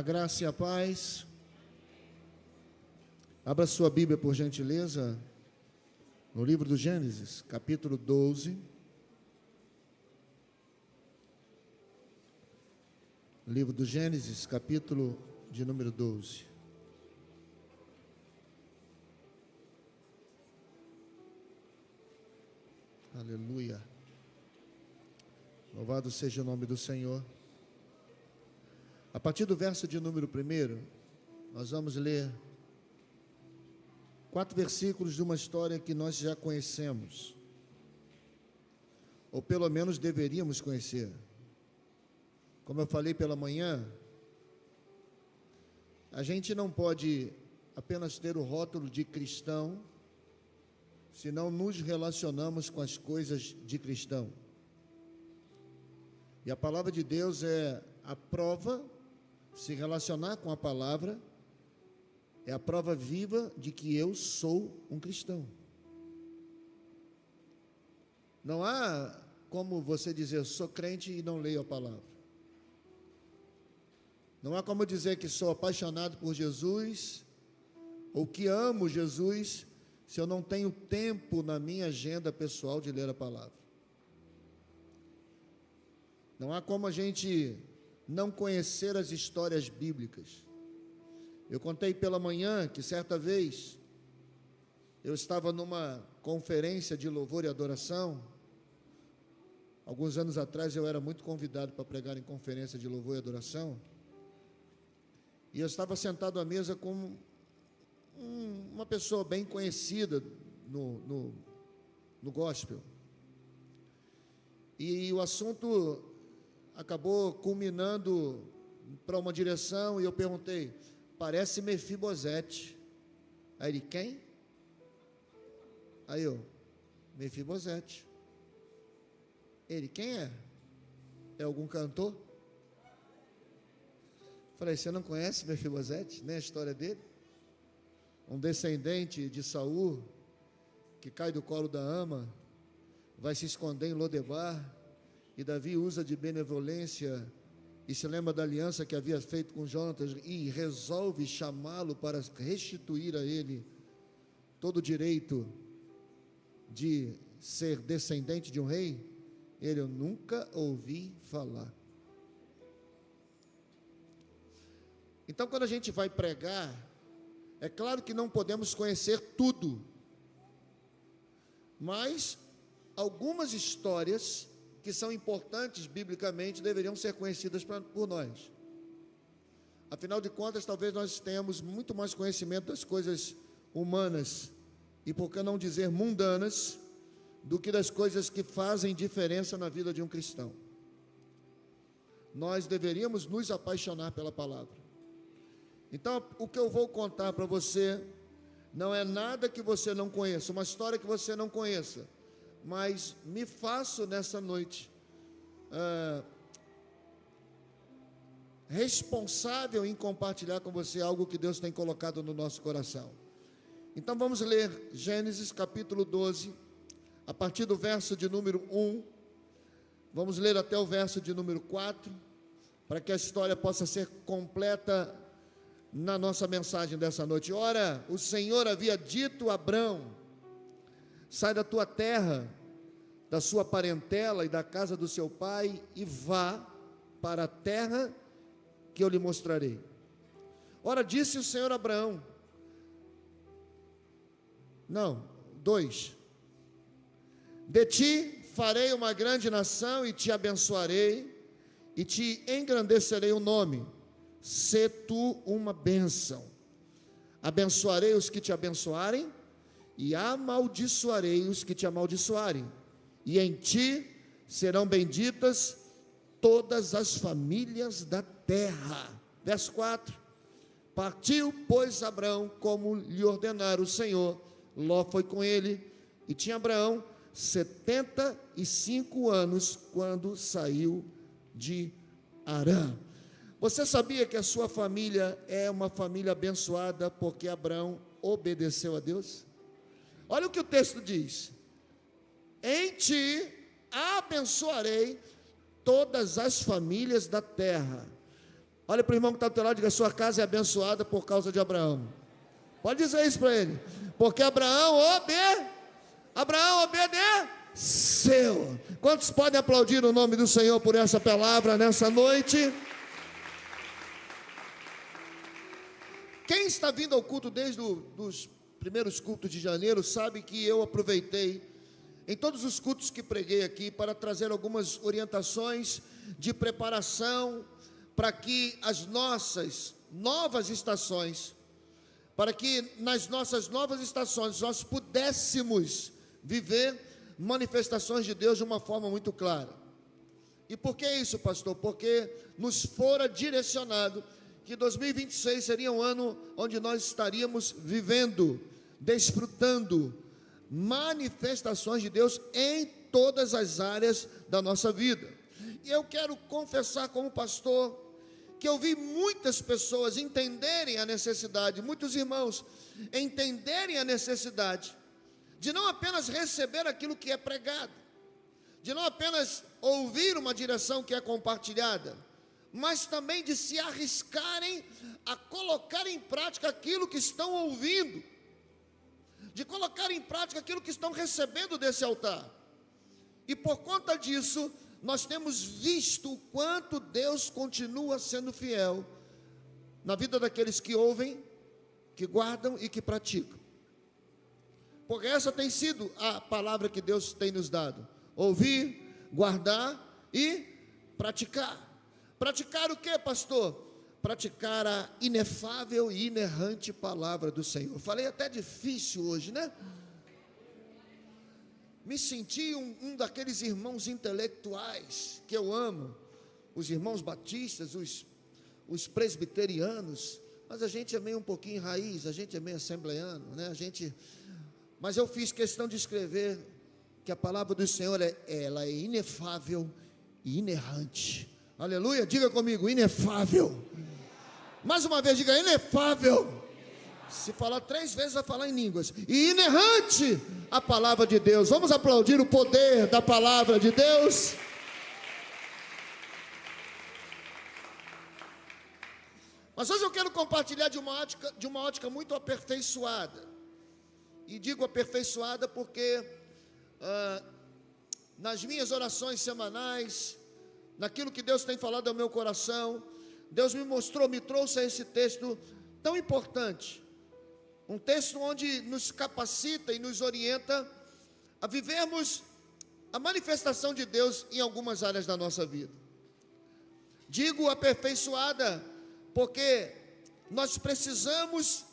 A graça e a paz. Abra sua Bíblia, por gentileza, no livro do Gênesis, capítulo 12. Livro do Gênesis, capítulo de número 12. Aleluia. Louvado seja o nome do Senhor. A partir do verso de número 1, nós vamos ler 4 versículos de uma história que nós já conhecemos, ou pelo menos deveríamos conhecer. Como eu falei pela manhã, a gente não pode apenas ter o rótulo de cristão se não nos relacionamos com as coisas de cristão. E a palavra de Deus é a prova. Se relacionar com a palavra é a prova viva de que eu sou um cristão. Não há como você dizer, eu sou crente e não leio a palavra. Não há como dizer que sou apaixonado por Jesus ou que amo Jesus se eu não tenho tempo na minha agenda pessoal de ler a palavra. Não há como a gente não conhecer as histórias bíblicas. Eu contei pela manhã que certa vez eu estava numa conferência de louvor e adoração. Alguns anos atrás eu era muito convidado para pregar em conferência de louvor e adoração. E eu estava sentado à mesa com uma pessoa bem conhecida no gospel. E o assunto acabou culminando para uma direção, e eu perguntei, parece Mefibosete. Aí ele, quem? Aí eu, Mefibosete. Ele, quem é? É algum cantor? Falei, você não conhece Mefibosete, nem a história dele? Um descendente de Saul, que cai do colo da ama, vai se esconder em Lodebar, e Davi usa de benevolência e se lembra da aliança que havia feito com Jonatas e resolve chamá-lo para restituir a ele todo o direito de ser descendente de um rei. Ele, eu nunca ouvi falar. Então, quando a gente vai pregar, é claro que não podemos conhecer tudo, mas algumas histórias que são importantes biblicamente, deveriam ser conhecidas por nós. Afinal de contas, talvez nós tenhamos muito mais conhecimento das coisas humanas, e por que não dizer mundanas, do que das coisas que fazem diferença na vida de um cristão. Nós deveríamos nos apaixonar pela palavra. Então, o que eu vou contar para você, não é nada que você não conheça, uma história que você não conheça, mas me faço nessa noite responsável em compartilhar com você algo que Deus tem colocado no nosso coração. Então vamos ler Gênesis capítulo 12, a partir do verso de número 1, vamos ler até o verso de número 4, para que a história possa ser completa na nossa mensagem dessa noite. Ora, o Senhor havia dito a Abrão, sai da tua terra, da sua parentela e da casa do seu pai, e vá para a terra que eu lhe mostrarei. Ora, disse o Senhor a Abraão, 2, de ti farei uma grande nação e te abençoarei, e te engrandecerei o nome, sê tu uma bênção. Abençoarei os que te abençoarem, e amaldiçoarei os que te amaldiçoarem, e em ti serão benditas todas as famílias da terra. Verso 4, partiu, pois, Abrão, como lhe ordenara o Senhor. Ló foi com ele, e tinha Abraão 75 anos, quando saiu de Harã. Você sabia que a sua família é uma família abençoada, porque Abraão obedeceu a Deus? Olha o que o texto diz, em ti abençoarei todas as famílias da terra. Olha para o irmão que está do teu lado e diga: a sua casa é abençoada por causa de Abraão. Pode dizer isso para ele. Porque Abraão obedeceu. Quantos podem aplaudir o nome do Senhor por essa palavra nessa noite? Quem está vindo ao culto desde os primeiros cultos de janeiro sabe que eu aproveitei em todos os cultos que preguei aqui para trazer algumas orientações de preparação para que as nossas novas estações, para que nas nossas novas estações nós pudéssemos viver manifestações de Deus de uma forma muito clara. E por que isso, pastor? Porque nos fora direcionado que 2026 seria um ano onde nós estaríamos vivendo, desfrutando manifestações de Deus em todas as áreas da nossa vida. E eu quero confessar como pastor que eu vi muitas pessoas entenderem a necessidade, muitos irmãos entenderem a necessidade de não apenas receber aquilo que é pregado, de não apenas ouvir uma direção que é compartilhada, mas também de se arriscarem a colocar em prática aquilo que estão ouvindo, de colocar em prática aquilo que estão recebendo desse altar. E por conta disso, nós temos visto o quanto Deus continua sendo fiel na vida daqueles que ouvem, que guardam e que praticam. Porque essa tem sido a palavra que Deus tem nos dado: ouvir, guardar e praticar. Praticar o que, pastor? Praticar a inefável e inerrante palavra do Senhor. Falei até difícil hoje, né? Me senti um daqueles irmãos intelectuais que eu amo, os irmãos batistas, os presbiterianos, mas a gente é meio um pouquinho raiz, a gente é meio assembleano, né? Mas eu fiz questão de escrever que a palavra do Senhor ela é inefável e inerrante. Aleluia, diga comigo: inefável. Mais uma vez, diga: inefável. Se falar 3 vezes, vai falar em línguas. E inerrante a palavra de Deus. Vamos aplaudir o poder da palavra de Deus. Mas hoje eu quero compartilhar de uma ótica muito aperfeiçoada. E digo aperfeiçoada porque nas minhas orações semanais, naquilo que Deus tem falado ao meu coração, Deus me trouxe a esse texto tão importante, um texto onde nos capacita e nos orienta a vivermos a manifestação de Deus em algumas áreas da nossa vida. Digo aperfeiçoada porque nós precisamos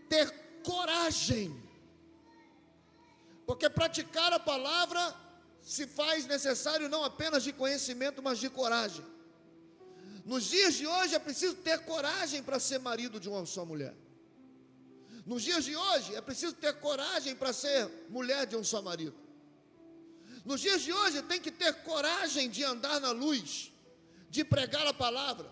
ter coragem, porque praticar a palavra se faz necessário não apenas de conhecimento, mas de coragem. Nos dias de hoje é preciso ter coragem para ser marido de uma só mulher. Nos dias de hoje é preciso ter coragem para ser mulher de um só marido. Nos dias de hoje tem que ter coragem de andar na luz, de pregar a palavra.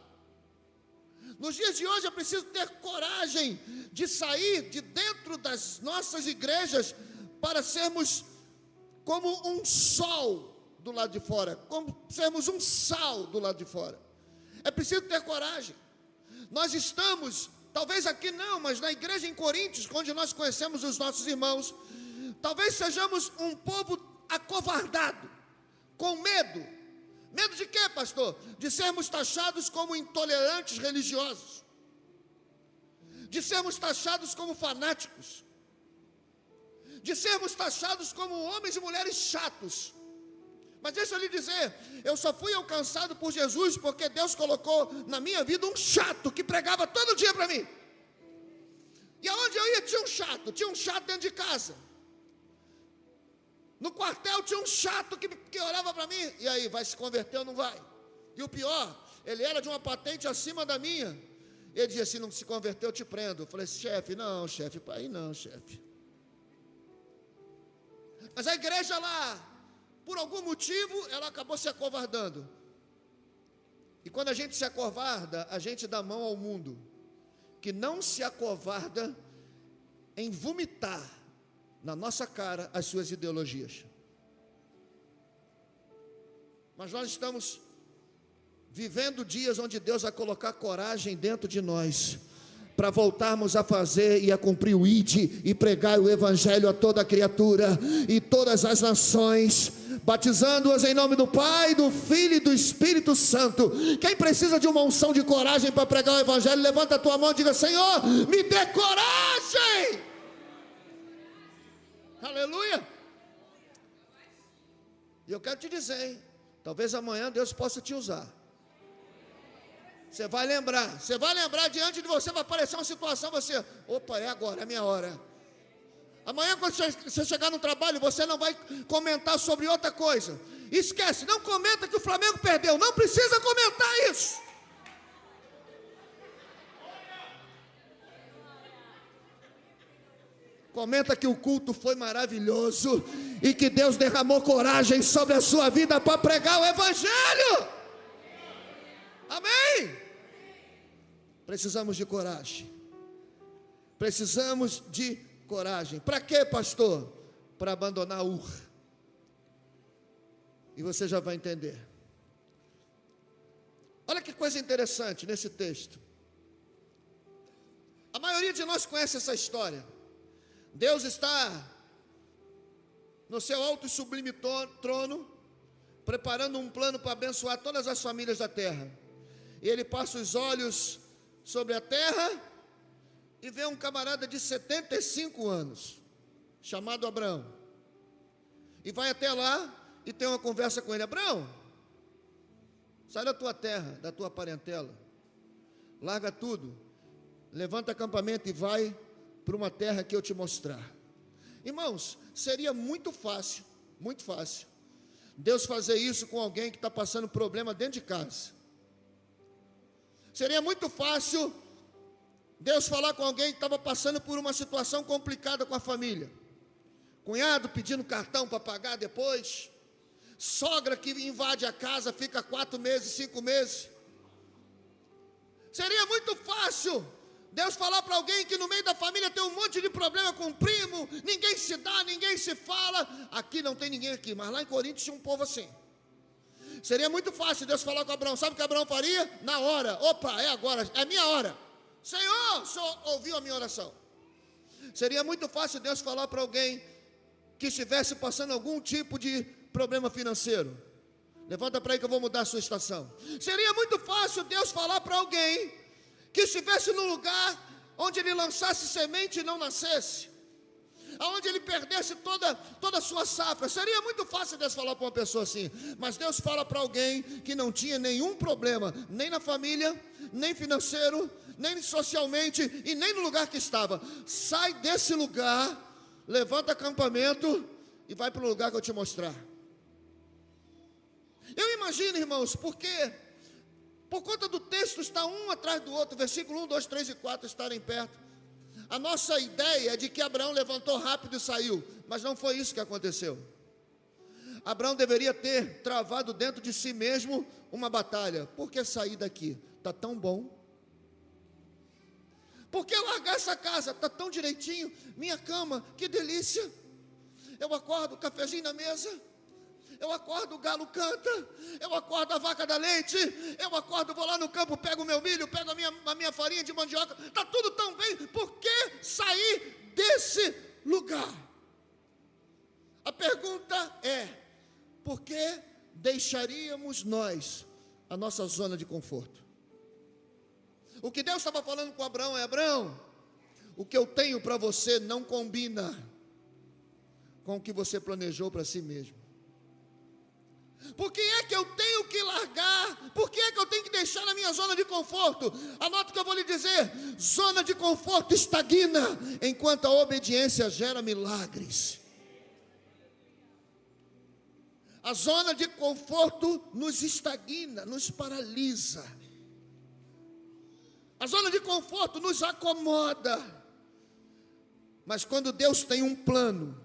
Nos dias de hoje é preciso ter coragem de sair de dentro das nossas igrejas para sermos como um sol do lado de fora, como sermos um sal do lado de fora. É preciso ter coragem. Nós estamos, talvez aqui não, mas na igreja em Coríntios, onde nós conhecemos os nossos irmãos, talvez sejamos um povo acovardado, com medo. Medo de quê, pastor? De sermos taxados como intolerantes religiosos, de sermos taxados como fanáticos, de sermos taxados como homens e mulheres chatos. Mas deixa eu lhe dizer, eu só fui alcançado por Jesus porque Deus colocou na minha vida um chato que pregava todo dia para mim. E aonde eu ia tinha um chato dentro de casa. No quartel tinha um chato que orava para mim. E aí, vai se converter ou não vai? E o pior, ele era de uma patente acima da minha. Ele dizia: se não se converter eu te prendo. Eu falei: chefe, aí não, chefe. Mas a igreja lá, por algum motivo, ela acabou se acovardando. E quando a gente se acovarda, a gente dá mão ao mundo, que não se acovarda em vomitar na nossa cara as suas ideologias. Mas nós estamos vivendo dias onde Deus vai colocar coragem dentro de nós, para voltarmos a fazer e a cumprir o ide e pregar o evangelho a toda criatura e todas as nações, batizando-as em nome do Pai, do Filho e do Espírito Santo. Quem precisa de uma unção de coragem para pregar o evangelho, levanta a tua mão e diga: Senhor, me dê coragem. Aleluia. E eu quero te dizer, hein? Talvez amanhã Deus possa te usar. Você vai lembrar diante de você, vai aparecer uma situação, você, opa, é agora, é a minha hora. Amanhã quando você chegar no trabalho, você não vai comentar sobre outra coisa. Esquece, não comenta que o Flamengo perdeu, não precisa comentar isso. Comenta que o culto foi maravilhoso e que Deus derramou coragem sobre a sua vida para pregar o evangelho. Amém? Precisamos de coragem. Precisamos de coragem. Para quê, pastor? Para abandonar Ur. E você já vai entender. Olha que coisa interessante nesse texto. A maioria de nós conhece essa história. Deus está no seu alto e sublime trono, preparando um plano para abençoar todas as famílias da terra. E ele passa os olhos sobre a terra e vê um camarada de 75 anos, chamado Abraão. E vai até lá e tem uma conversa com ele: Abraão, sai da tua terra, da tua parentela, larga tudo, levanta acampamento e vai para uma terra que eu te mostrar. Irmãos, seria muito fácil, Deus fazer isso com alguém que está passando problema dentro de casa. Seria muito fácil Deus falar com alguém que estava passando por uma situação complicada com a família. Cunhado pedindo cartão para pagar depois. Sogra que invade a casa, fica 4 meses, 5 meses. Seria muito fácil Deus falar para alguém que no meio da família tem um monte de problema com o primo, ninguém se dá, ninguém se fala. Aqui não tem ninguém aqui, mas lá em Coríntios tinha um povo assim. Seria muito fácil Deus falar com Abraão. Sabe o que Abraão faria? Na hora, opa, é agora, é minha hora. Senhor, o Senhor ouviu a minha oração. Seria muito fácil Deus falar para alguém que estivesse passando algum tipo de problema financeiro: levanta para aí que eu vou mudar a sua estação. Seria muito fácil Deus falar para alguém que estivesse num lugar onde ele lançasse semente e não nascesse, aonde ele perdesse toda a sua safra. Seria muito fácil Deus falar para uma pessoa assim. Mas Deus fala para alguém que não tinha nenhum problema, nem na família, nem financeiro, nem socialmente e nem no lugar que estava: sai desse lugar, levanta acampamento e vai para o lugar que eu te mostrar. Eu imagino, irmãos, porque por conta do texto está um atrás do outro, versículo 1, 2, 3 e 4 estarem perto, a nossa ideia é de que Abraão levantou rápido e saiu, mas não foi isso que aconteceu. Abraão deveria ter travado dentro de si mesmo uma batalha. Por que sair daqui? Está tão bom. Por que largar essa casa? Está tão direitinho. Minha cama, que delícia. Eu acordo, cafezinho na mesa. Eu acordo, o galo canta. Eu acordo, a vaca dá leite. Eu acordo, vou lá no campo, pego o meu milho, pego a minha farinha de mandioca. Está tudo tão bem. Por que sair desse lugar? A pergunta é: por que deixaríamos nós a nossa zona de conforto? O que Deus estava falando com Abraão é: Abraão, o que eu tenho para você não combina com o que você planejou para si mesmo. Por que é que eu tenho que largar? Por que é que eu tenho que deixar na minha zona de conforto? Anota o que eu vou lhe dizer: zona de conforto estagna, enquanto a obediência gera milagres. A zona de conforto nos estagna, nos paralisa. A zona de conforto nos acomoda. Mas quando Deus tem um plano,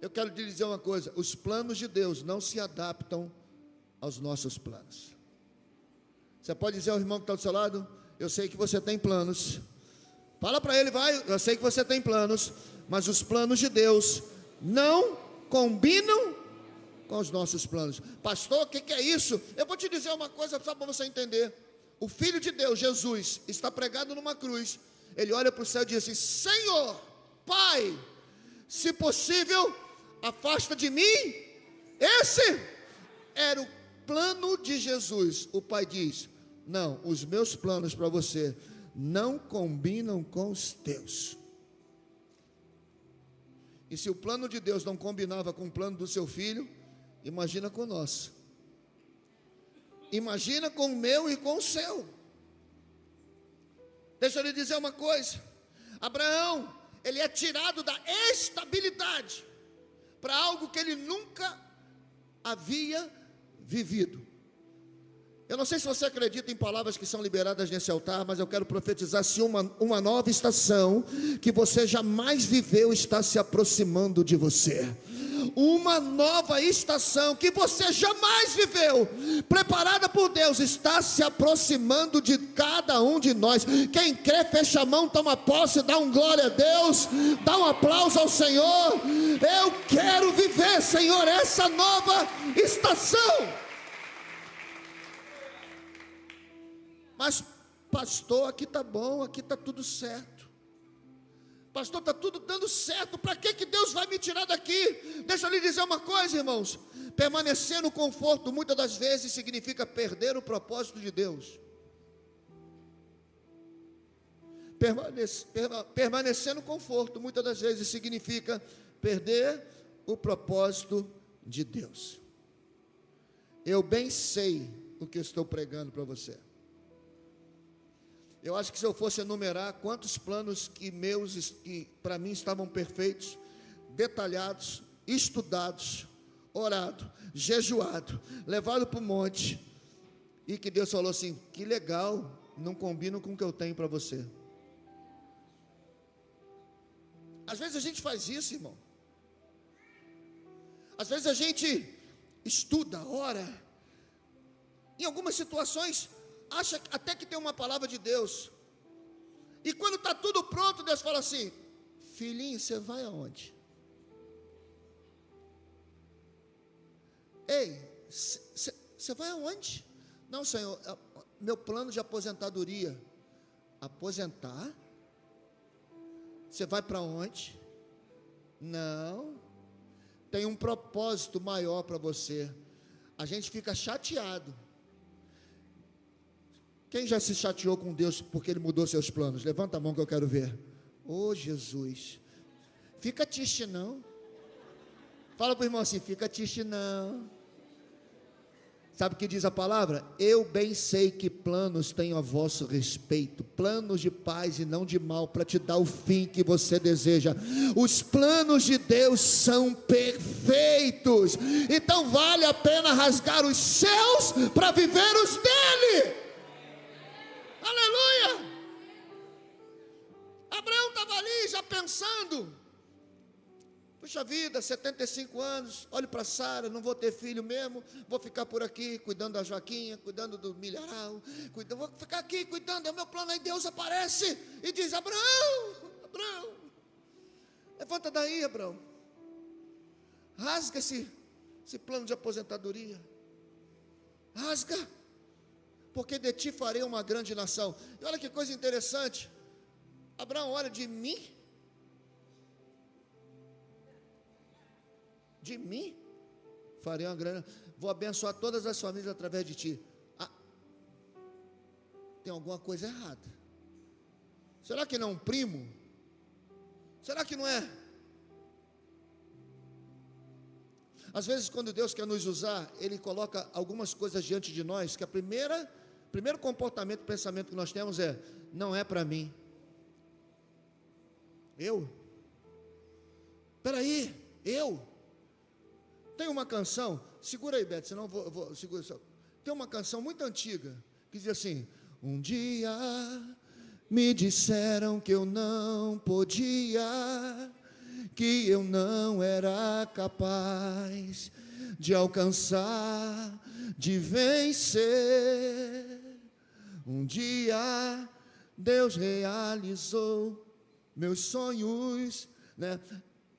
eu quero te dizer uma coisa: os planos de Deus não se adaptam aos nossos planos. Você pode dizer ao irmão que está do seu lado: eu sei que você tem planos. Fala para ele, vai, eu sei que você tem planos, mas os planos de Deus não combinam com os nossos planos. Pastor, o que é isso? Eu vou te dizer uma coisa só para você entender. O Filho de Deus, Jesus, está pregado numa cruz. Ele olha para o céu e diz assim: Senhor, Pai, se possível, afasta de mim. Esse era o plano de Jesus. O Pai diz: não, os meus planos para você não combinam com os teus. E se o plano de Deus não combinava com o plano do seu filho, imagina com o nosso. Imagina com o meu e com o seu. Deixa eu lhe dizer uma coisa. Abraão, ele é tirado da estabilidade para algo que ele nunca havia vivido. Eu não sei se você acredita em palavras que são liberadas nesse altar, mas eu quero profetizar se uma nova estação que você jamais viveu está se aproximando de você. Uma nova estação que você jamais viveu, preparada por Deus, está se aproximando de cada um de nós. Quem crê, fecha a mão, toma posse, dá um glória a Deus, dá um aplauso ao Senhor. Eu quero viver, Senhor, essa nova estação. Mas pastor, aqui está bom, aqui está tudo certo. Pastor, está tudo dando certo, para que Deus vai me tirar daqui? Deixa eu lhe dizer uma coisa, irmãos. Permanecer no conforto muitas das vezes significa perder o propósito de Deus. Permanecer no conforto muitas das vezes significa perder o propósito de Deus. Eu bem sei o que eu estou pregando para você. Eu acho que se eu fosse enumerar quantos planos que para mim estavam perfeitos, detalhados, estudados, orado, jejuado, levado para o monte, e que Deus falou assim: que legal, não combina com o que eu tenho para você. Às vezes a gente faz isso, irmão. Às vezes a gente estuda, ora, em algumas situações acha até que tem uma palavra de Deus, e quando está tudo pronto, Deus fala assim: filhinho, você vai aonde? Ei, você vai aonde? Não, Senhor, meu plano de aposentadoria. Aposentar? Você vai para onde? Não, tem um propósito maior para você. A gente fica chateado. Quem já se chateou com Deus porque Ele mudou seus planos? Levanta a mão que eu quero ver. Oh, Jesus. Fica triste não. Fala para o irmão assim: fica triste não. Sabe o que diz a palavra? Eu bem sei que planos tenho a vosso respeito, planos de paz e não de mal, para te dar o fim que você deseja. Os planos de Deus são perfeitos, então vale a pena rasgar os céus para viver os dele. Aleluia! Abraão estava ali já pensando: puxa vida, 75 anos, olho para Sara, não vou ter filho mesmo, vou ficar por aqui cuidando da Joaquinha, cuidando do milharal, vou ficar aqui cuidando, é o meu plano. Aí Deus aparece e diz: Abraão, levanta daí, Abraão, rasga esse plano de aposentadoria, rasga, porque de ti farei uma grande nação. E olha que coisa interessante, Abraão olha: de mim farei uma grande, vou abençoar todas as famílias através de ti. Tem alguma coisa errada. Será que não é um primo? Será que não é? Às vezes, quando Deus quer nos usar, Ele coloca algumas coisas diante de nós, que primeiro comportamento, pensamento que nós temos é: não é para mim. Tem uma canção, segura aí, Beto, senão segura só. Tem uma canção muito antiga que diz assim: um dia me disseram que eu não podia, que eu não era capaz de alcançar, de vencer. Um dia Deus realizou meus sonhos, né?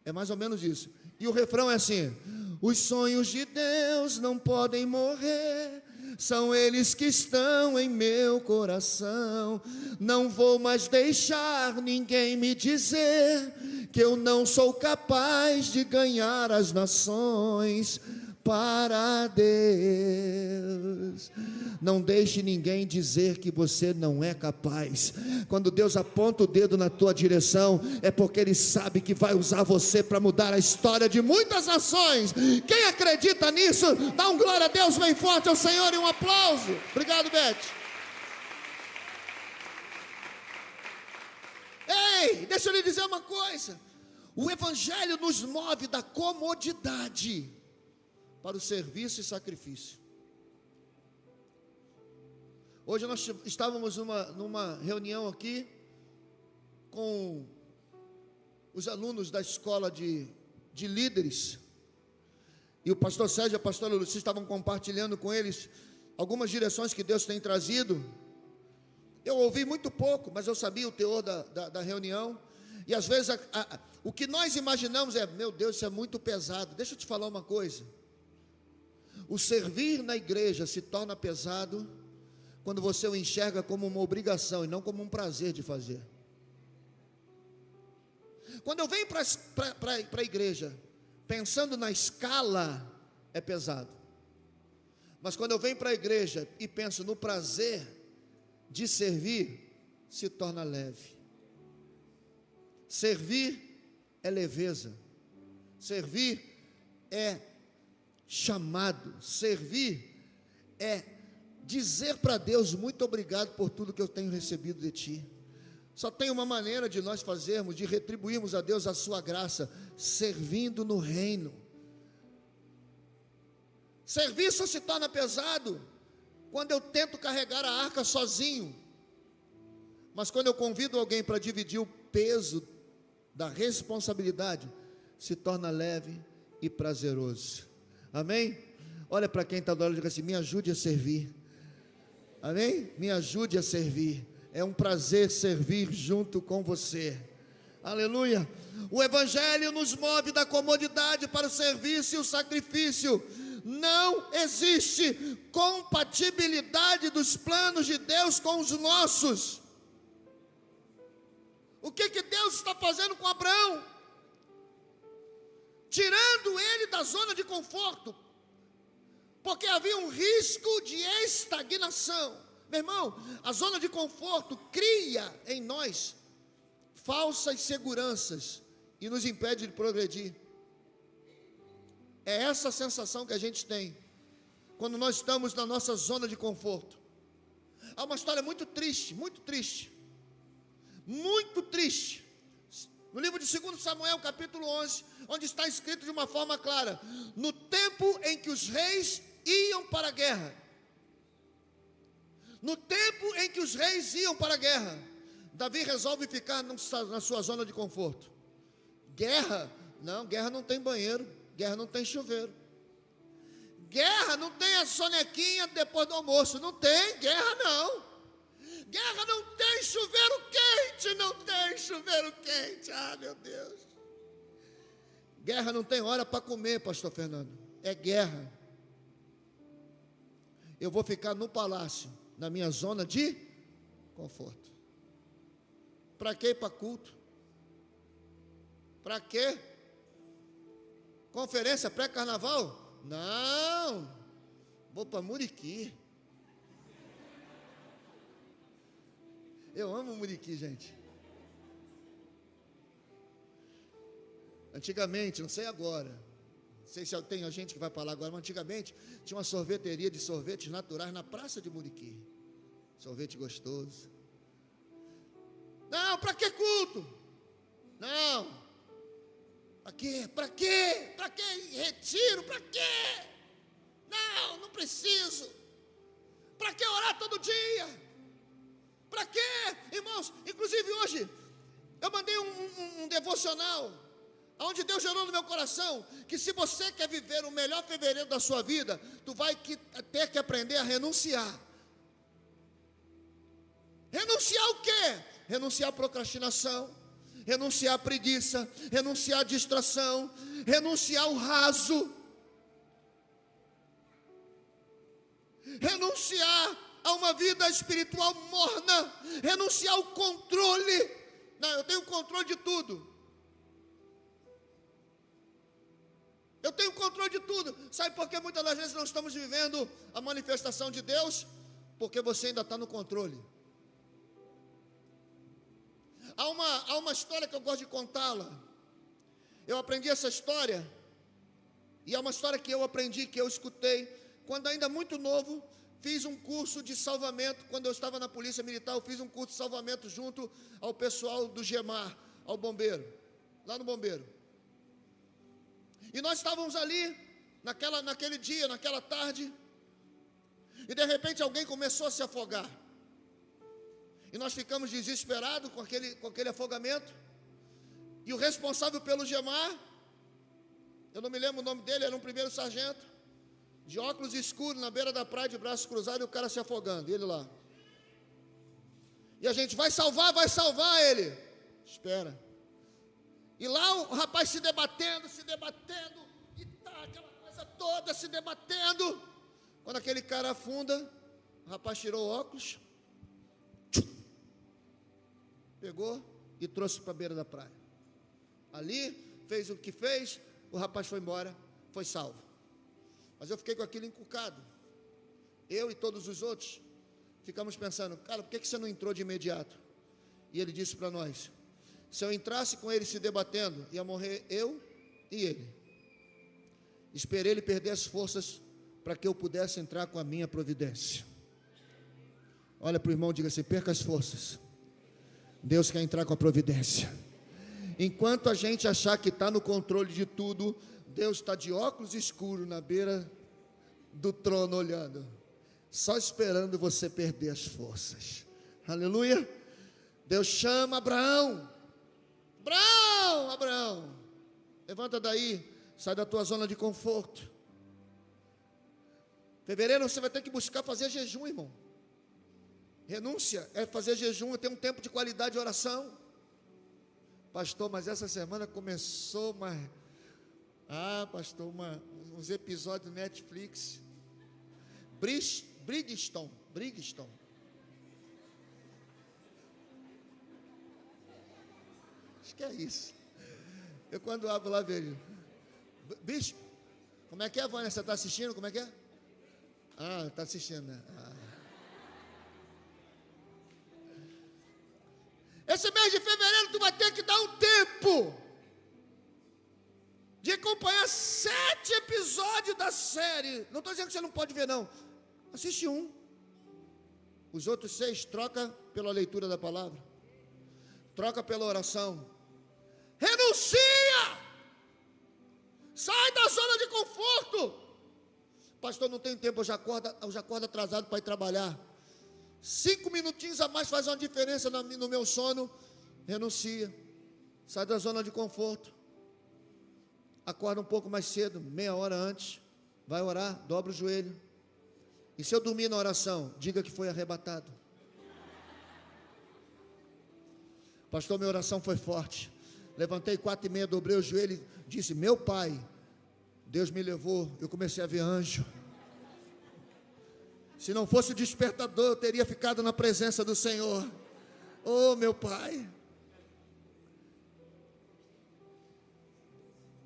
É mais ou menos isso. E o refrão é assim: os sonhos de Deus não podem morrer, são eles que estão em meu coração. Não vou mais deixar ninguém me dizer que eu não sou capaz de ganhar as nações para Deus. Não deixe ninguém dizer que você não é capaz. Quando Deus aponta o dedo na tua direção, é porque Ele sabe que vai usar você para mudar a história de muitas nações. Quem acredita nisso, dá um glória a Deus bem forte ao Senhor e um aplauso. Obrigado, Beth. Ei, deixa eu lhe dizer uma coisa: o Evangelho nos move da comodidade para o serviço e sacrifício. Hoje nós estávamos numa reunião aqui com os alunos da escola de líderes, e o pastor Sérgio e a pastora Lucia estavam compartilhando com eles algumas direções que Deus tem trazido. Eu ouvi muito pouco, mas eu sabia o teor da reunião, e às vezes o que nós imaginamos é: meu Deus, isso é muito pesado. Deixa eu te falar uma coisa: o servir na igreja se torna pesado quando você o enxerga como uma obrigação e não como um prazer de fazer. Quando eu venho para a igreja pensando na escala, é pesado. Mas quando eu venho para a igreja e penso no prazer de servir, se torna leve. Servir é leveza. Servir é chamado. Servir é dizer para Deus: muito obrigado por tudo que eu tenho recebido de Ti. Só tem uma maneira de nós fazermos, de retribuirmos a Deus a sua graça: servindo no reino. Servir só se torna pesado quando eu tento carregar a arca sozinho. Mas quando eu convido alguém para dividir o peso da responsabilidade, se torna leve e prazeroso. Amém? Olha para quem está do lado e diga assim: me ajude a servir. Amém? Me ajude a servir. É um prazer servir junto com você. Aleluia. O Evangelho nos move da comodidade para o serviço e o sacrifício. Não existe compatibilidade dos planos de Deus com os nossos. O que Deus está fazendo com Abraão? Tirando ele da zona de conforto, porque havia um risco de estagnação. Meu irmão, a zona de conforto cria em nós falsas seguranças e nos impede de progredir. É essa sensação que a gente tem quando nós estamos na nossa zona de conforto. Há uma história muito triste, muito triste, muito triste, no livro de 2 Samuel, capítulo 11, onde está escrito de uma forma clara: no tempo em que os reis iam para a guerra, no tempo em que os reis iam para a guerra, Davi resolve ficar na sua zona de conforto. Guerra? Não, guerra não tem banheiro, guerra não tem chuveiro, guerra não tem a sonequinha depois do almoço, não tem, guerra não. Guerra não tem chuveiro quente, não tem chuveiro quente. Ah, meu Deus. Guerra não tem hora para comer, pastor Fernando. É guerra. Eu vou ficar no palácio, na minha zona de conforto. Para quê? Para culto. Para quê? Conferência pré-carnaval? Não. Vou para Muriqui. Eu amo Muriqui, gente. Antigamente, não sei agora, não sei se tem gente que vai para lá agora, mas antigamente tinha uma sorveteria de sorvetes naturais na praça de Muriqui. Sorvete gostoso. Não, para que culto? Não. Para quê? Para quê? Para que retiro? Para quê? Não, não preciso. Para que orar todo dia? Para quê, irmãos? Inclusive hoje eu mandei um devocional, onde Deus gerou no meu coração que se você quer viver o melhor fevereiro da sua vida, tu vai ter que aprender a renunciar. Renunciar o quê? Renunciar à procrastinação, renunciar à preguiça, renunciar à distração, renunciar ao raso, renunciar a uma vida espiritual morna, renunciar ao controle. Não, eu tenho controle de tudo. Eu tenho controle de tudo. Sabe por que muitas das vezes não estamos vivendo a manifestação de Deus? Porque você ainda está no controle. Há uma história que eu gosto de contá-la. Eu aprendi essa história, e é uma história que eu aprendi, que eu escutei, quando ainda muito novo. Fiz um curso de salvamento, quando eu estava na polícia militar, eu fiz um curso de salvamento junto ao pessoal do GEMAR, ao bombeiro, lá no bombeiro. E nós estávamos ali, naquele dia, naquela tarde, e de repente alguém começou a se afogar. E nós ficamos desesperados com aquele afogamento. E o responsável pelo GEMAR, eu não me lembro o nome dele, era um primeiro sargento, de óculos escuros, na beira da praia, de braços cruzados, e o cara se afogando, e ele lá. E a gente, vai salvar ele. Espera. E lá o rapaz se debatendo, e tá aquela coisa toda se debatendo. Quando aquele cara afunda, o rapaz tirou o óculos, pegou e trouxe para a beira da praia. Ali, fez o que fez, o rapaz foi embora, foi salvo. Mas eu fiquei com aquilo encucado. Eu e todos os outros ficamos pensando, cara, por que você não entrou de imediato? E ele disse para nós, se eu entrasse com ele se debatendo, ia morrer eu e ele. Esperei ele perder as forças para que eu pudesse entrar com a minha providência. Olha para o irmão e diga assim, perca as forças. Deus quer entrar com a providência. Enquanto a gente achar que está no controle de tudo, Deus está de óculos escuros na beira do trono olhando, só esperando você perder as forças. Aleluia. Deus chama Abraão. Abraão, levanta daí, sai da tua zona de conforto. Fevereiro você vai ter que buscar fazer jejum, irmão. Renúncia é fazer jejum, é ter um tempo de qualidade de oração. Pastor, mas essa semana começou pastor, uns episódios do Netflix. Bridgestone. Acho que é isso. Eu quando abro lá vejo. Bicho, como é que é, Vânia? Você está assistindo? Como é que é? Está assistindo, né? Esse mês de fevereiro tu vai ter que dar um tempo de acompanhar 7 episódios da série. Não estou dizendo que você não pode ver, não. Assiste um. Os outros 6 troca pela leitura da palavra, troca pela oração. Renuncia! Sai da zona de conforto. Pastor, não tem tempo, eu já acordo atrasado para ir trabalhar. 5 minutinhos a mais faz uma diferença no meu sono. Renuncia. Sai da zona de conforto. Acorda um pouco mais cedo, meia hora antes. Vai orar, dobra o joelho. E se eu dormir na oração, diga que foi arrebatado. Pastor, minha oração foi forte. Levantei 4h30, dobrei o joelho e disse, meu pai, Deus me levou, eu comecei a ver anjo. Se não fosse o despertador, eu teria ficado na presença do Senhor. Oh, meu pai.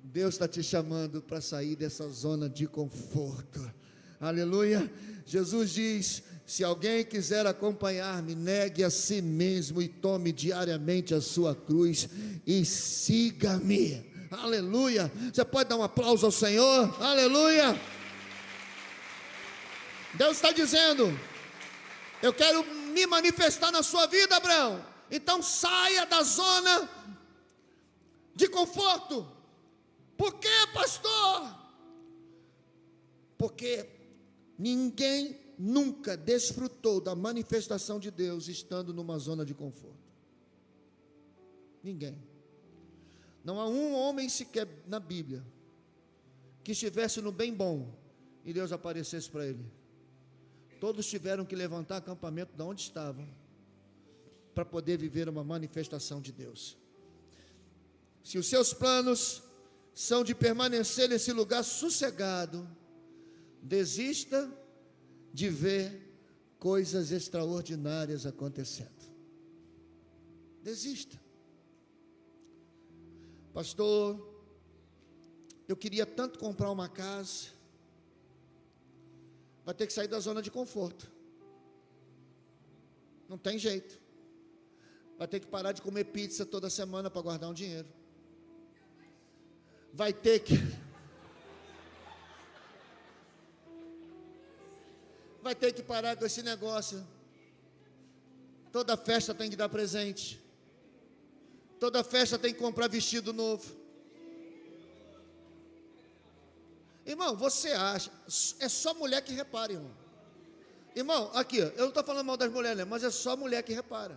Deus está te chamando para sair dessa zona de conforto. Aleluia. Jesus diz, se alguém quiser acompanhar-me, negue a si mesmo e tome diariamente a sua cruz e siga-me. Aleluia. Você pode dar um aplauso ao Senhor? Aleluia. Deus está dizendo, eu quero me manifestar na sua vida, Abraão. Então saia da zona de conforto. Por quê, pastor? Porque ninguém nunca desfrutou da manifestação de Deus estando numa zona de conforto. Ninguém. Não há um homem sequer na Bíblia que estivesse no bem bom e Deus aparecesse para ele. Todos tiveram que levantar acampamento de onde estavam para poder viver uma manifestação de Deus. Se os seus planos são de permanecer nesse lugar sossegado, desista de ver coisas extraordinárias acontecendo. Desista. Pastor, eu queria tanto comprar uma casa. Vai ter que sair da zona de conforto. Não tem jeito. Vai ter que parar de comer pizza toda semana para guardar um dinheiro. Vai ter que parar com esse negócio. Toda festa tem que dar presente. Toda festa tem que comprar vestido novo. Irmão, você acha, é só mulher que repara, irmão. Irmão, aqui, eu não estou falando mal das mulheres, né, mas é só mulher que repara.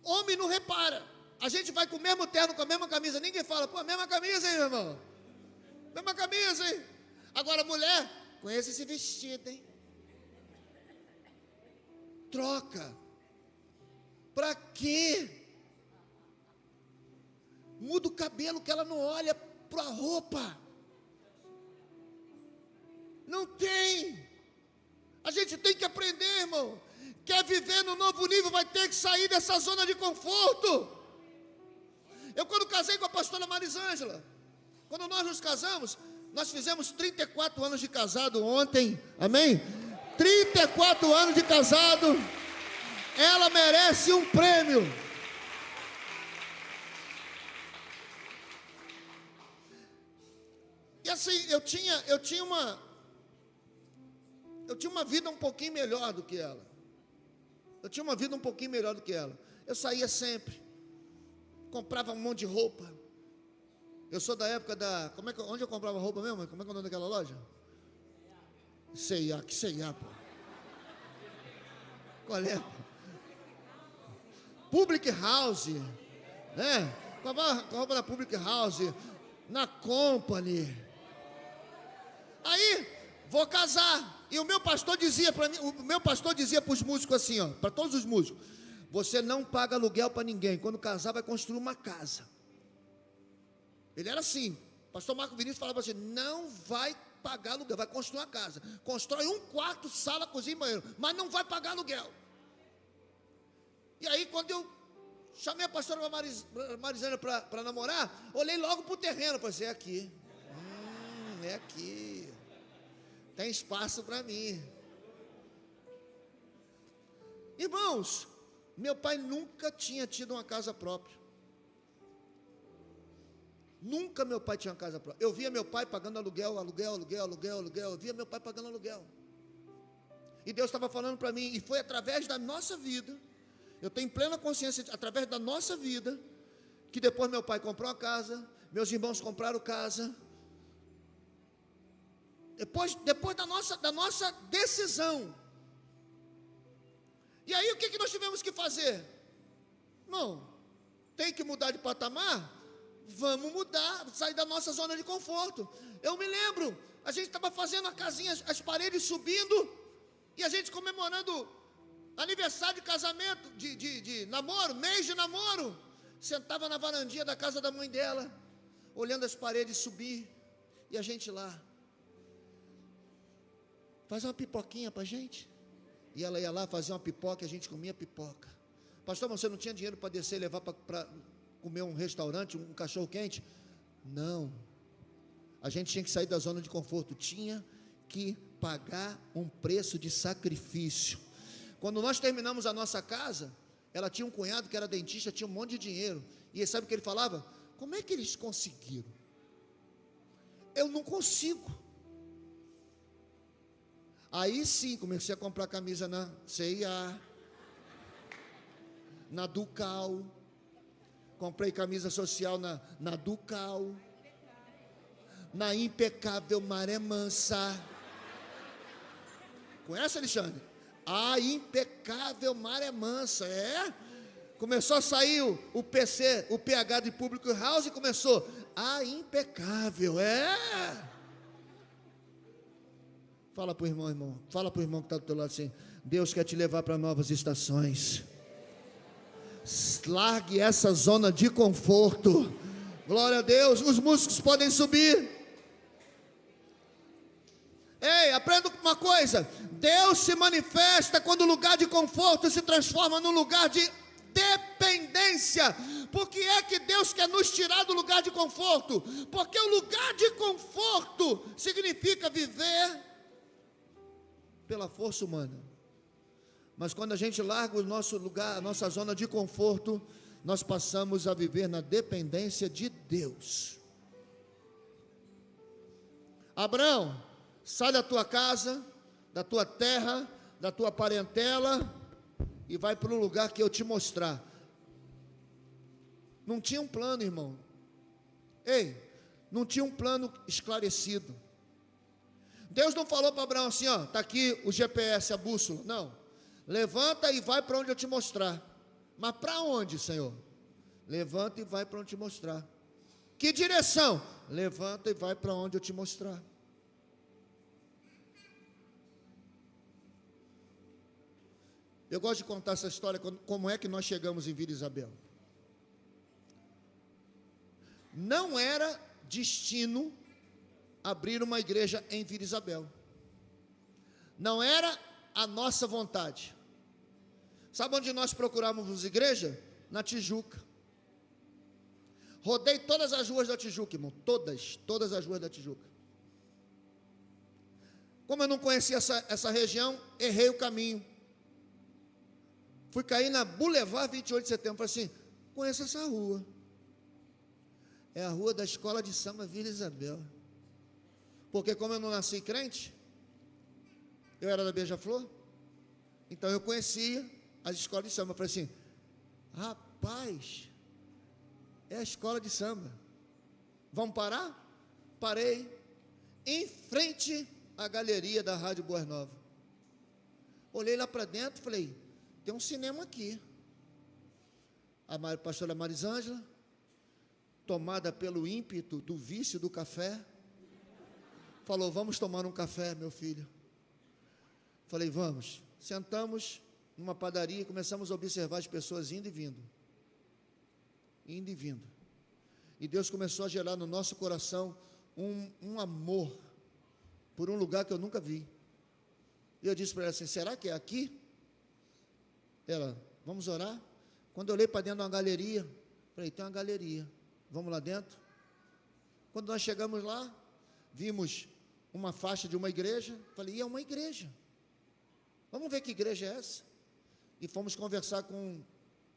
Homem não repara. A gente vai com o mesmo terno, com a mesma camisa, ninguém fala, pô, a mesma camisa, hein, irmão? Mesma camisa, hein? Agora, mulher, conhece esse vestido, hein? Troca. Pra quê? Muda o cabelo que ela não olha para a roupa. Não tem. A gente tem que aprender, irmão. Quer viver no novo nível, vai ter que sair dessa zona de conforto. Eu, quando casei com a pastora Marisângela, quando nós nos casamos, nós fizemos 34 anos de casado ontem, amém? 34 anos de casado. Ela merece um prêmio. E assim, eu tinha uma vida um pouquinho melhor do que ela. Eu saía sempre, comprava um monte de roupa. Eu sou da época da, onde eu comprava roupa mesmo? Como é que é o nome daquela loja? C&A, que C&A, pô. Qual é, pô? Public House, né? Comprava roupa na Public House, na Company. Aí, vou casar. E o meu pastor dizia para mim, para os músicos assim, ó, para todos os músicos: você não paga aluguel para ninguém. Quando casar, vai construir uma casa. Ele era assim. Pastor Marco Vinícius falava assim: não vai pagar aluguel, vai construir uma casa. Constrói um quarto, sala, cozinha e banheiro, mas não vai pagar aluguel. E aí, quando eu chamei a pastora Marisângela para namorar, olhei logo para o terreno, falei assim: é aqui. É aqui. Tem espaço para mim. Irmãos, meu pai nunca tinha tido uma casa própria. Nunca meu pai tinha uma casa própria. Eu via meu pai pagando aluguel. Eu via meu pai pagando aluguel. E Deus estava falando para mim, e foi através da nossa vida, eu tenho plena consciência, através da nossa vida, que depois meu pai comprou a casa, meus irmãos compraram casa. Depois da nossa decisão. E aí o que nós tivemos que fazer? Não, tem que mudar de patamar? Vamos mudar, sair da nossa zona de conforto. Eu me lembro, a gente estava fazendo a casinha, as paredes subindo, e a gente comemorando aniversário de casamento, de namoro, mês de namoro. Sentava na varandinha da casa da mãe dela, olhando as paredes subir, e a gente lá: faz uma pipoquinha para a gente. E ela ia lá fazer uma pipoca, e a gente comia pipoca. Pastor, mas você não tinha dinheiro para descer e levar para comer um restaurante, um cachorro quente? Não. A gente tinha que sair da zona de conforto, tinha que pagar um preço de sacrifício. Quando nós terminamos a nossa casa, ela tinha um cunhado que era dentista, tinha um monte de dinheiro. E sabe o que ele falava? Como é que eles conseguiram? Eu não consigo. Aí sim, comecei a comprar camisa na C&A, na Ducal. Comprei camisa social na Ducal, na Impecável Maré Mansa. Conhece, Alexandre? A Impecável Maré Mansa, é? Começou a sair o PC, o PH de Public House, e começou a Impecável, é? Fala para o irmão, fala para o irmão que está do teu lado assim: Deus quer te levar para novas estações. Largue essa zona de conforto. Glória a Deus. Os músicos podem subir. Ei, aprenda uma coisa. Deus se manifesta quando o lugar de conforto se transforma num lugar de dependência. Por que é que Deus quer nos tirar do lugar de conforto? Porque o lugar de conforto significa viver pela força humana. Mas quando a gente larga o nosso lugar, a nossa zona de conforto, nós passamos a viver na dependência de Deus. Abraão, sai da tua casa, da tua terra, da tua parentela e vai para um lugar que eu te mostrar. Não tinha um plano, irmão. Ei, não tinha um plano esclarecido. Deus não falou para Abraão assim, ó, está aqui o GPS, a bússola. Não, levanta e vai para onde eu te mostrar. Mas para onde, Senhor? Levanta e vai para onde eu te mostrar. Que direção? Levanta e vai para onde eu te mostrar. Eu gosto de contar essa história, como é que nós chegamos em Vila Isabel. Não era destino abrir uma igreja em Vila Isabel. Não era a nossa vontade. Sabe onde nós procurávamos igreja? Na Tijuca. Rodei todas as ruas da Tijuca, irmão. Todas as ruas da Tijuca. Como eu não conhecia essa região, errei o caminho. Fui cair na Boulevard 28 de Setembro. Falei assim, conheço essa rua. É a rua da Escola de Samba Vila Isabel. Porque como eu não nasci crente, eu era da Beija-Flor, então eu conhecia as escolas de samba. Eu falei assim, rapaz, é a escola de samba. Vamos parar? Parei, em frente à galeria da Rádio Boas Novas. Olhei lá para dentro e falei, tem um cinema aqui. A pastora Marisângela, tomada pelo ímpeto do vício do café, falou, vamos tomar um café, meu filho. Falei, vamos. Sentamos numa padaria e começamos a observar as pessoas indo e vindo. Indo e vindo. E Deus começou a gerar no nosso coração um amor por um lugar que eu nunca vi. E eu disse para ela assim, será que é aqui? Ela, vamos orar? Quando eu olhei para dentro de uma galeria, falei, tem uma galeria, vamos lá dentro? Quando nós chegamos lá, vimos uma faixa de uma igreja, falei, é uma igreja, vamos ver que igreja é essa? E fomos conversar com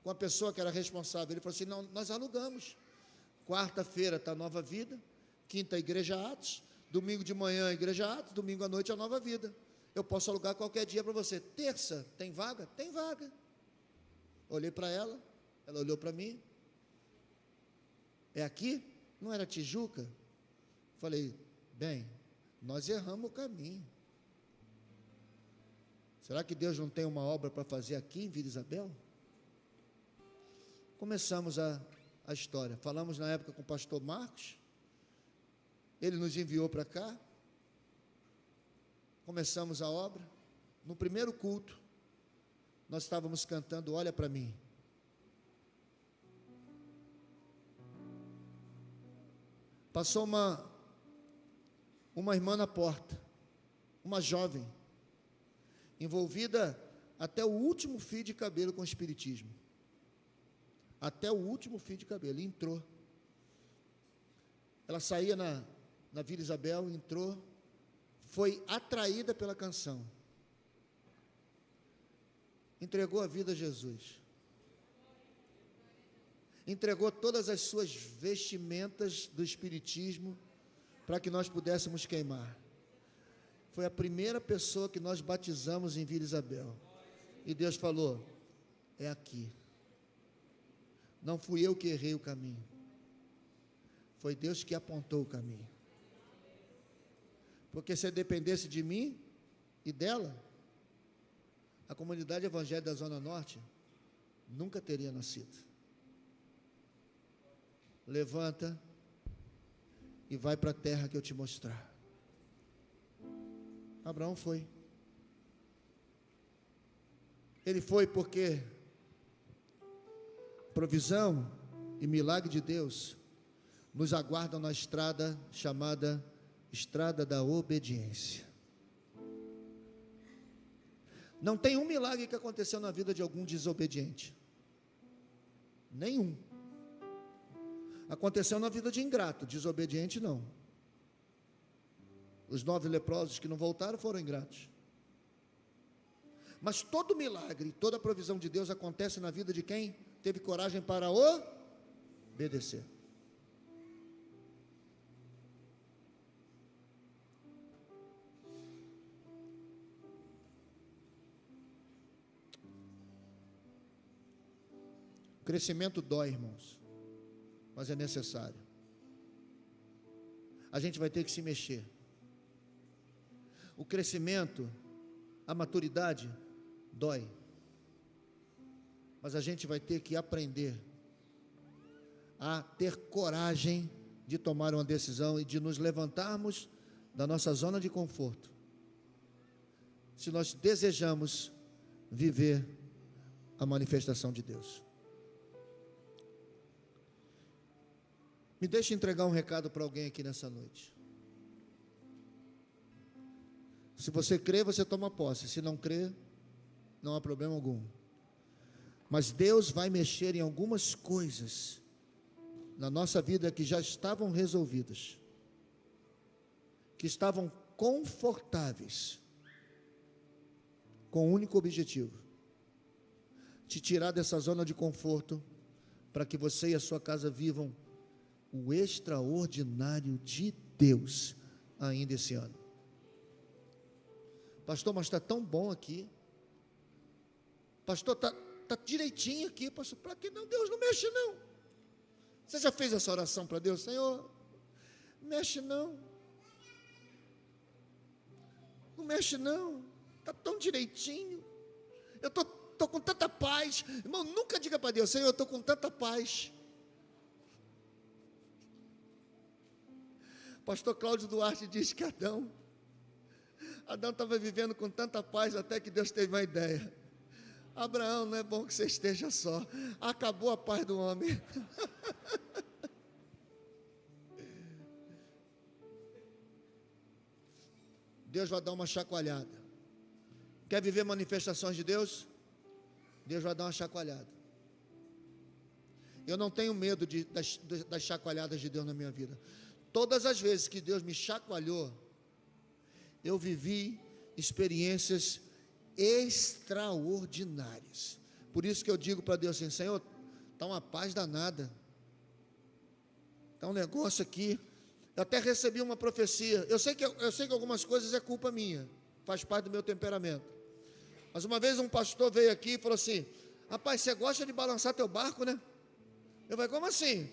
a pessoa que era responsável. Ele falou assim, não, nós alugamos, quarta-feira está Nova Vida, quinta Igreja Atos, domingo de manhã Igreja Atos, domingo à noite a Nova Vida, eu posso alugar qualquer dia para você. Terça, tem vaga? Tem vaga. Olhei para ela, ela olhou para mim, é aqui? Não era Tijuca? Falei, bem, nós erramos o caminho. Será que Deus não tem uma obra para fazer aqui em Vila Isabel? Começamos a história. Falamos na época com o pastor Marcos. Ele nos enviou para cá. Começamos a obra. No primeiro culto, nós estávamos cantando Olha para Mim. Passou uma irmã na porta, uma jovem, envolvida até o último fio de cabelo com o espiritismo. Até o último fio de cabelo, e entrou. Ela saía na Vila Isabel, entrou, foi atraída pela canção, entregou a vida a Jesus, entregou todas as suas vestimentas do espiritismo para que nós pudéssemos queimar. Foi a primeira pessoa que nós batizamos em Vila Isabel. E Deus falou, é aqui. Não fui eu que errei o caminho. Foi Deus que apontou o caminho. Porque se dependesse de mim e dela, a comunidade evangélica da Zona Norte nunca teria nascido. Levanta e vai para a terra que eu te mostrar. Abraão foi. Ele foi porque provisão e milagre de Deus nos aguardam na estrada chamada estrada da obediência. Não tem um milagre que aconteceu na vida de algum desobediente. Nenhum. Aconteceu na vida de ingrato, desobediente não. Os 9 leprosos que não voltaram foram ingratos. Mas todo milagre, toda provisão de Deus acontece na vida de quem teve coragem para obedecer. O crescimento dói, irmãos, mas é necessário. A gente vai ter que se mexer. O crescimento, a maturidade, dói. Mas a gente vai ter que aprender a ter coragem de tomar uma decisão e de nos levantarmos da nossa zona de conforto. Se nós desejamos viver a manifestação de Deus. Me deixe entregar um recado para alguém aqui nessa noite. Se você crê, você toma posse. Se não crê, não há problema algum. Mas Deus vai mexer em algumas coisas na nossa vida que já estavam resolvidas, que estavam confortáveis, com um único objetivo: te tirar dessa zona de conforto, para que você e a sua casa vivam o extraordinário de Deus ainda esse ano. Pastor, mas está tão bom aqui. Pastor, está direitinho aqui. Pastor, para que não? Deus não mexe não. Você já fez essa oração para Deus? Senhor, mexe não. Não mexe não. Está tão direitinho. Eu estou com tanta paz. Irmão, nunca diga para Deus: Senhor, eu estou com tanta paz. Pastor Cláudio Duarte diz que Adão estava vivendo com tanta paz até que Deus teve uma ideia: Abraão, não é bom que você esteja só. Acabou a paz do homem. Deus vai dar uma chacoalhada. Quer viver manifestações de Deus? Deus vai dar uma chacoalhada. Eu não tenho medo das chacoalhadas de Deus na minha vida. Todas as vezes que Deus me chacoalhou, eu vivi experiências extraordinárias. Por isso que eu digo para Deus assim: Senhor, está uma paz danada, está um negócio aqui. Eu até recebi uma profecia. Eu sei que algumas coisas é culpa minha, faz parte do meu temperamento. Mas uma vez um pastor veio aqui e falou assim: rapaz, você gosta de balançar teu barco, né? Eu falei: como assim?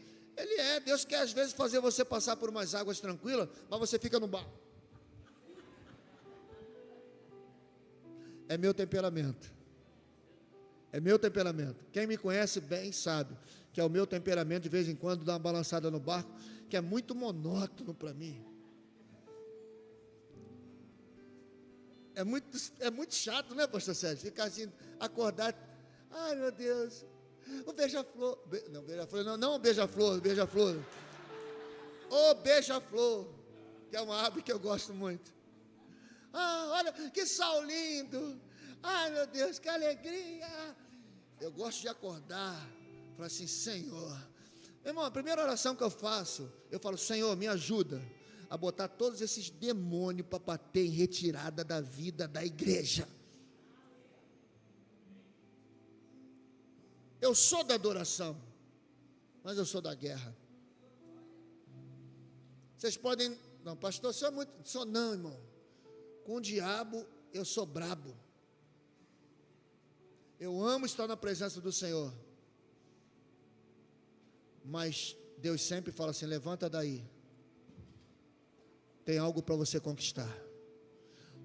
Deus quer às vezes fazer você passar por umas águas tranquilas, mas você fica no barco. É meu temperamento. É meu temperamento. Quem me conhece bem sabe que é o meu temperamento de vez em quando dar uma balançada no barco, que é muito monótono para mim. É muito chato, né, pastor Sérgio? Ficar assim, acordar. Ai, meu Deus. O beija-flor. Não o beija-flor. O beija-flor, que é uma ave que eu gosto muito. Ah, olha, que sol lindo. Ai, meu Deus, que alegria. Eu gosto de acordar, falar assim: Senhor. Meu irmão, a primeira oração que eu falo: Senhor, me ajuda a botar todos esses demônios para bater em retirada da vida da igreja. Eu sou da adoração, mas eu sou da guerra. Vocês podem... Não, pastor, eu sou muito... Não, irmão. Com o diabo, eu sou brabo. Eu amo estar na presença do Senhor. Mas Deus sempre fala assim: levanta daí. Tem algo para você conquistar.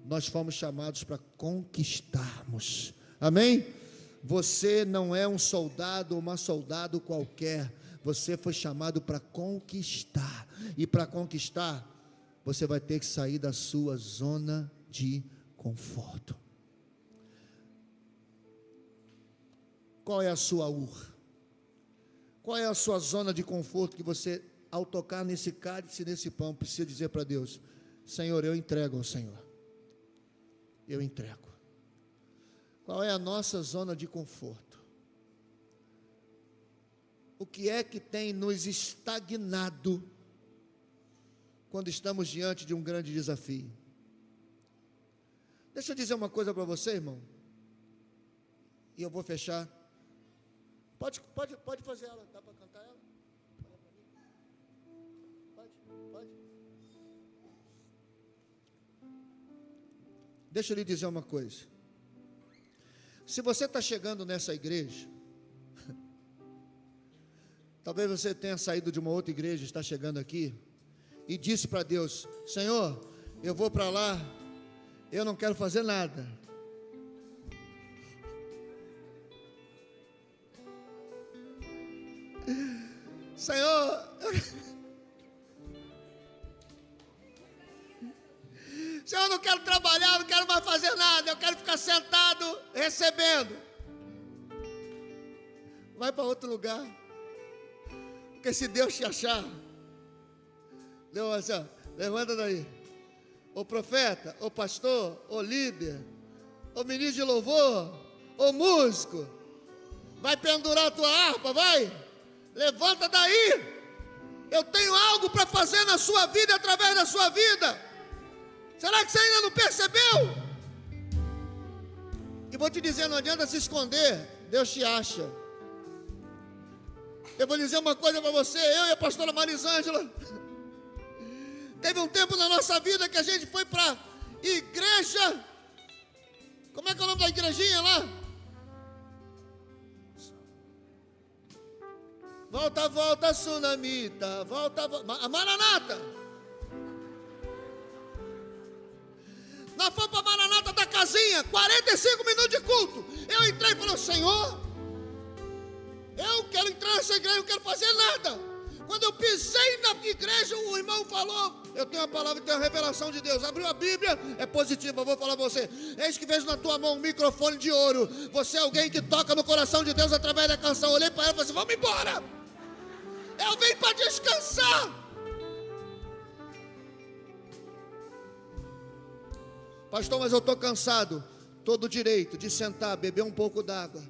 Nós fomos chamados para conquistarmos. Amém? Você não é um soldado ou uma soldado qualquer. Você foi chamado para conquistar. E para conquistar, você vai ter que sair da sua zona de conforto. Qual é a sua Ur? Qual é a sua zona de conforto que você, ao tocar nesse cálice, nesse pão, precisa dizer para Deus: Senhor, eu entrego ao Senhor. Eu entrego. Qual é a nossa zona de conforto? O que é que tem nos estagnado quando estamos diante de um grande desafio? Deixa eu dizer uma coisa para você, irmão, e eu vou fechar. Pode fazer ela, dá para cantar ela? Pode. Deixa eu lhe dizer uma coisa. Se você está chegando nessa igreja, talvez você tenha saído de uma outra igreja, está chegando aqui, e disse para Deus: Senhor, eu vou para lá, eu não quero fazer nada. Senhor, Senhor, eu não quero trabalhar, não quero mais fazer nada, eu quero ficar sentado, recebendo. Vai para outro lugar, porque se Deus te achar, Deus assim, ó, levanta daí, o profeta, o pastor, o líder, o ministro de louvor, o músico, vai pendurar a tua harpa, vai, levanta daí, eu tenho algo para fazer na sua vida, através da sua vida. Será que você ainda não percebeu? E vou te dizer, não adianta se esconder, Deus te acha. Eu vou dizer uma coisa para você, eu e a pastora Marisângela, teve um tempo na nossa vida que a gente foi para igreja, como é que é o nome da igrejinha lá? Volta, volta, Sunamita, volta, a Maranata. Nós fomos para a Maranata da casinha, 45 minutos de culto. Eu entrei e falei: Senhor, eu quero entrar nessa igreja, não quero fazer nada. Quando eu pisei na igreja, o irmão falou: eu tenho a palavra, tenho a revelação de Deus. Abriu a Bíblia, é positivo, eu vou falar para você. Eis que vejo na tua mão um microfone de ouro. Você é alguém que toca no coração de Deus através da canção. Eu olhei para ela e falei assim: vamos embora. Eu vim para descansar. Pastor, mas eu estou cansado. Todo o direito de sentar, beber um pouco d'água,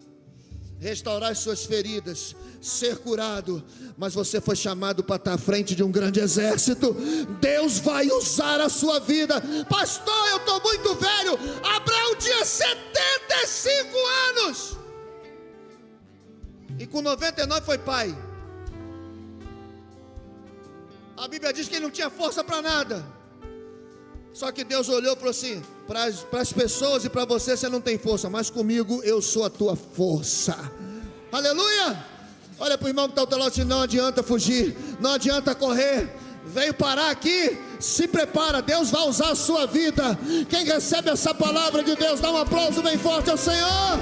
restaurar as suas feridas, ser curado. Mas você foi chamado para estar à frente de um grande exército. Deus vai usar a sua vida. Pastor, eu estou muito velho. Abraão tinha 75 anos e com 99 foi pai. A Bíblia diz que ele não tinha força para nada. Só que Deus olhou e falou assim: para as pessoas e para você não tem força, mas comigo eu sou a tua força. Aleluia! Olha para o irmão que está ao teu lado e diz: não adianta fugir, não adianta correr. Veio parar aqui, se prepara, Deus vai usar a sua vida. Quem recebe essa palavra de Deus, dá um aplauso bem forte ao Senhor.